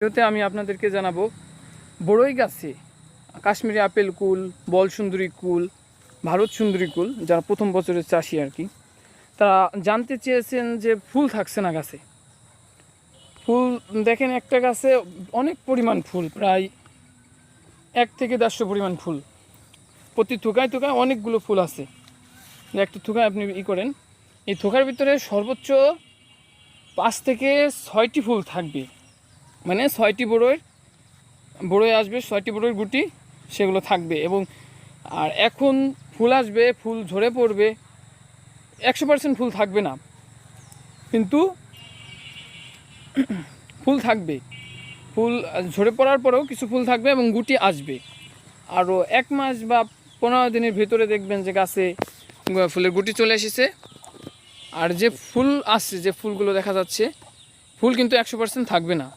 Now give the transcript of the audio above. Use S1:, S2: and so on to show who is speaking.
S1: ভিডিওতে আমি আপনাদেরকে জানাবো বড়ই গাছে কাশ্মীরি আপেল কুল, বল সুন্দরী কুল, ভারত সুন্দরী কুল যারা প্রথম বছরের চাষি আর কি, তারা জানতে চেয়েছেন যে ফুল থাকছে না গাছে। ফুল দেখেন একটা গাছে অনেক পরিমাণ ফুল, প্রায় 1 থেকে 150 পরিমাণ ফুল, প্রতি থোকায় থোকায় অনেকগুলো ফুল আছে। একটা থোকায় আপনি করেন, এই থোকার ভিতরে সর্বোচ্চ 5 থেকে 6টি ফুল থাকবে, মানে 6টি বড়ই আসবে, 6টি বড়ইয়ের গুটি সেগুলো থাকবে। এবং আর এখন ফুল আসবে, ফুল ঝরে পড়বে, 100% ফুল থাকবে না, কিন্তু ফুল থাকবে। ফুল ঝরে পড়ার পরেও কিছু ফুল থাকবে এবং গুটি আসবে। আরও 1 মাস বা 15 দিনের ভিতরে দেখবেন যে গাছে ফুলের গুটি চলে এসেছে। আর যে ফুল আসছে, যে ফুলগুলো দেখা যাচ্ছে, ফুল কিন্তু 100% থাকবে না।